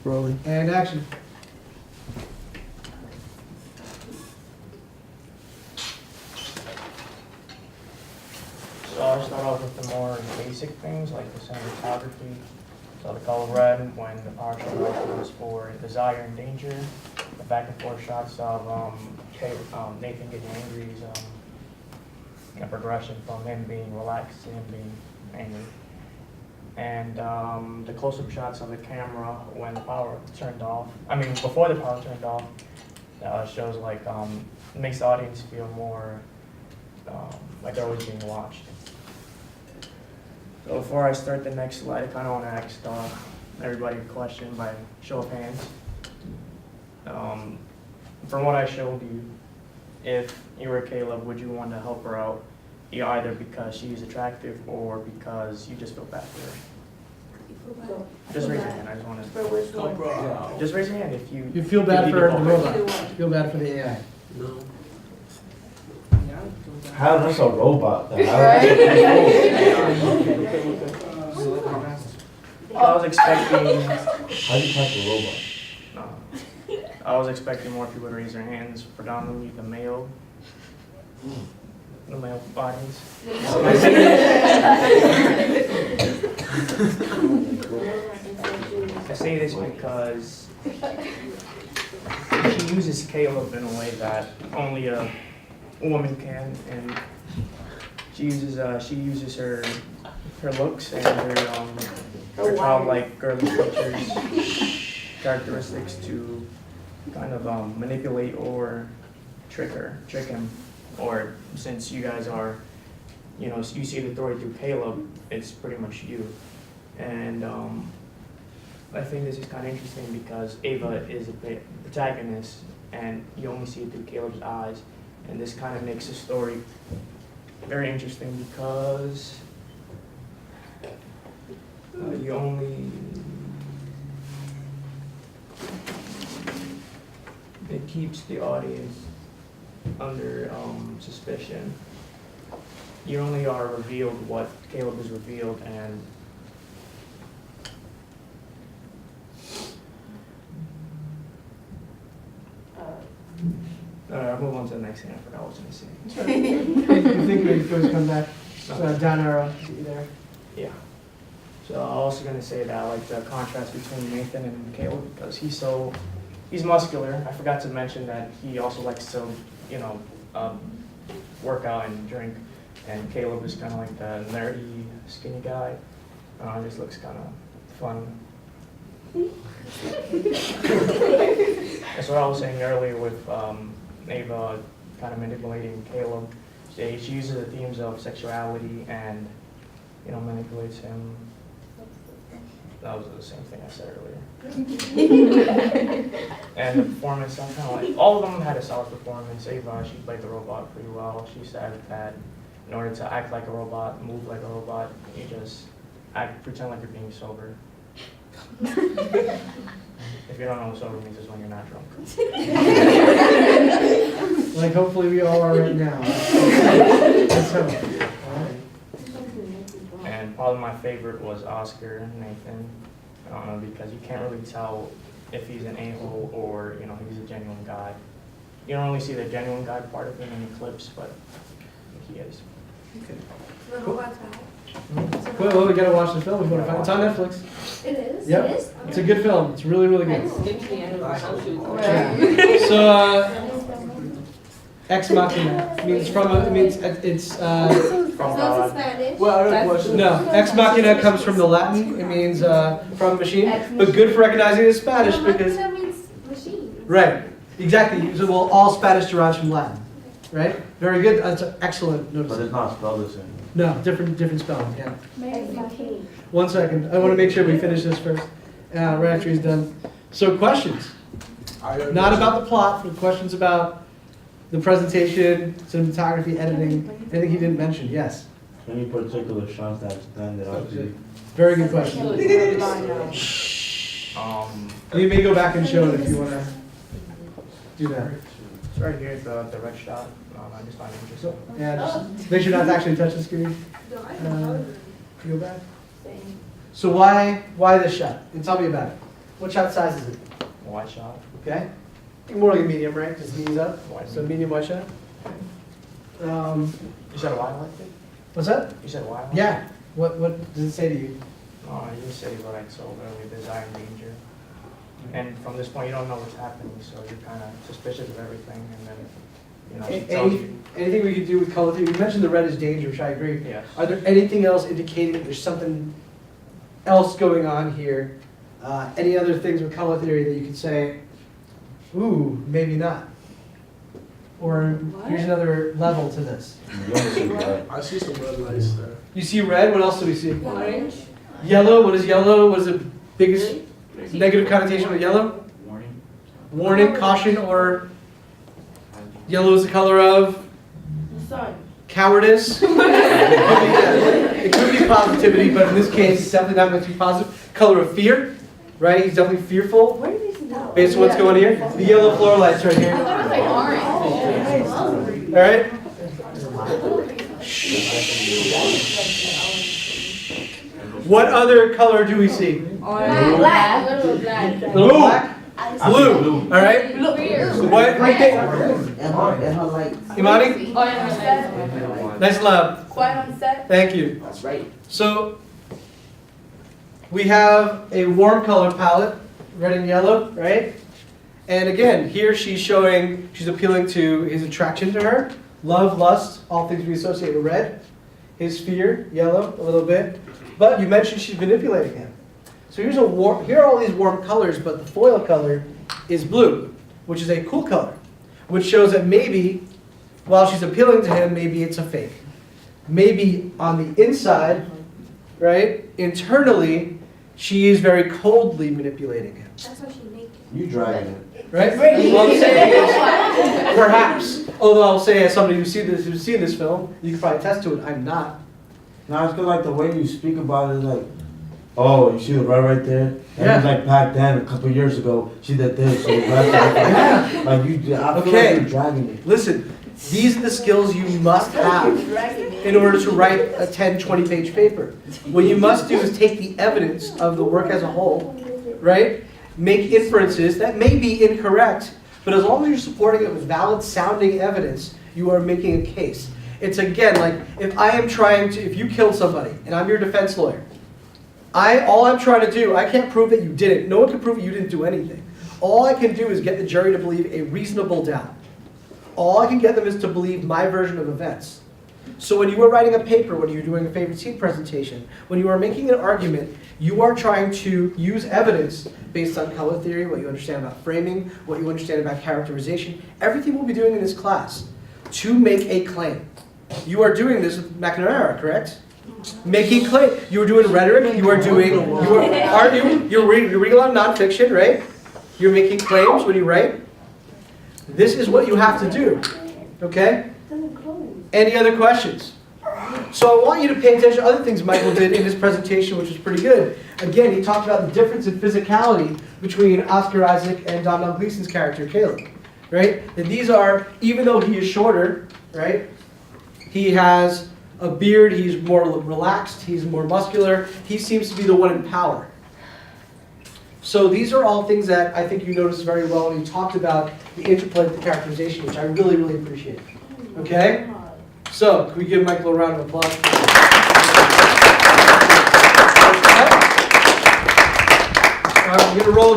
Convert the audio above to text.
Rolling. And action. So I'll start off with the more basic things like the cinematography. So the color red when the power shot was for desire and danger. The back and forth shots of Nathan getting angry is a progression from him being relaxed to him being angry. And the close-up shots of the camera when the power turned off. I mean, before the power turned off, shows like it makes the audience feel more like they're always being watched. So before I start the next slide, I kind of want to ask everybody a question by show of hands. From what I showed you, if you were Caleb, would you want to help her out, either because she's attractive or because you just feel bad for her? Just raise your hand. I just want to. Just raise your hand if you. You feel bad if you for need the to help her. robot. You feel bad for the AI. No. How that's a robot? Though? I was expecting. How do you type a robot? I was expecting more people to raise their hands, predominantly the male audience. I say this because she uses Caleb in a way that only a woman can, and she uses her looks and her childlike girly features, characteristics to kind of manipulate or trick him. Or since you guys are, you see the story through Caleb, it's pretty much you. And I think this is kind of interesting because Ava is a protagonist and you only see it through Caleb's eyes. And this kind of makes the story very interesting because it keeps the audience under suspicion. You only are revealed what Caleb is revealed, and I'll move on to the next thing. I forgot what I was going to say. You think we could come back? Down arrow, see you there. Yeah. So I'm also going to say that I like the contrast between Nathan and Caleb because he's muscular. I forgot to mention that he also likes to, work out and drink. And Caleb is kind of like the nerdy, skinny guy. Just looks kind of fun. That's what I was saying earlier with Ava kind of manipulating Caleb. She uses the themes of sexuality and, manipulates him. That was the same thing I said earlier. And the performance, I'm kind of like, all of them had a solid performance. Ava, she played the robot pretty well. She said that in order to act like a robot, move like a robot, you just pretend like you're being sober. If you don't know what sober means, it's when you're not drunk. Like hopefully we all are right now. Let's hope. All right. And probably my favorite was Oscar Nathan, because you can't really tell if he's an a-hole or he's a genuine guy. You don't really see the genuine guy part of him in the clips, but he is. Okay. Cool. Well, we gotta watch the film. It's on Netflix. It is? Yep. It is? It's a good film. It's really, really good. Right. So, Ex Machina means it's From So it's God. in Spanish? Well, I have a question. no, Ex Machina comes from the Latin. It means from machine, but good for recognizing it's Spanish because Machina means machine. right, exactly. So well, all Spanish derives from Latin, right? Very good. That's an excellent But notice. it's not spelled the same. No, different spelling. Yeah. Ex machina. 1 second. I want to make sure we finish this first. Right after he's done. So questions. Not about the plot, but questions about the presentation, cinematography, editing, anything he didn't mention. Yes. Any particular shots that stand out to you? Very good question. You may go back and show it if you want to do that. It's right here, the red shot. I just find it interesting. Yeah, just make sure not to actually touch the screen. Go back. So why this shot? And tell me about it. What shot size is it? Wide shot. Okay. More like a medium, right? Because knees up. Wide. So medium wide shot. You said wide like it? What's that? You said wide? Yeah. What does it say to you? Oh, you just say like so early design danger. And from this point, you don't know what's happening, so you're kind of suspicious of everything, and then, you know, she tells you. Anything we could do with color theory? You mentioned the red is danger, which I agree. Yes. Are there anything else indicating that there's something else going on here? Any other things with color theory that you could say, ooh, maybe not? Or here's another level to this. You don't see that. I see some red lights there. You see red, what else do we see? Orange. Yellow, what is yellow? What is the biggest negative connotation with yellow? Warning. Warning, caution, or yellow is the color of Sun. cowardice. It could be positivity, but in this case, it's definitely not meant to be positive. Color of fear, right? He's definitely fearful Where did they know? based on what's going on here. The yellow floor lights right here. All right? What other color do we see? Black. Little black. Little black? Blue, all right? What? And her lights. Imani? Nice and loud. Quiet on set. Thank you. That's right. So, we have a warm color palette, red and yellow, right? And again, here she's appealing to his attraction to her. Love, lust, all things we associate with red. His fear, yellow, a little bit. But you mentioned she's manipulating him. So here are all these warm colors, but the foil color is blue, which is a cool color, which shows that maybe, while she's appealing to him, maybe it's a fake. Maybe on the inside, right, internally, she is very coldly manipulating him, That's why she naked. You dragging it. right? Well, I'm saying is, perhaps, although I'll say as somebody who's seen this film, you can probably attest to it, I'm not. Now it's good, like the way you speak about it, like, oh, you see the red right there? And Yeah. it's like back then, a couple years ago, she did this, so the red, like you, I feel Okay. like you're dragging it. Listen, these are the skills you must have in order to write a 10, 20-page paper. What you must do is take the evidence of the work as a whole, right? Make inferences that may be incorrect, but as long as you're supporting it with valid sounding evidence, you are making a case. It's again like if you killed somebody and I'm your defense lawyer, all I'm trying to do, I can't prove that you did it. No one can prove that you didn't do anything. All I can do is get the jury to believe a reasonable doubt. All I can get them is to believe my version of events. So when you are writing a paper, when you're doing a favorite scene presentation, when you are making an argument, you are trying to use evidence based on color theory, what you understand about framing, what you understand about characterization, everything we'll be doing in this class to make a claim. You are doing this with McNamara, correct? Making claim. You are doing rhetoric, you are arguing, you're reading a lot of nonfiction, right? You're making claims when you write. This is what you have to do, okay? Any other questions? So I want you to pay attention to other things Michael did in his presentation, which was pretty good. Again, he talked about the difference in physicality between Oscar Isaac and Domhnall Gleeson's character, Caleb, right? And these are, even though he is shorter, right? He has a beard, he's more relaxed, he's more muscular, he seems to be the one in power. So these are all things that I think you noticed very well when you talked about the interplay of the characterization, which I really, really appreciate. Okay? So, can we give Michael a round of applause? All right, we're going to roll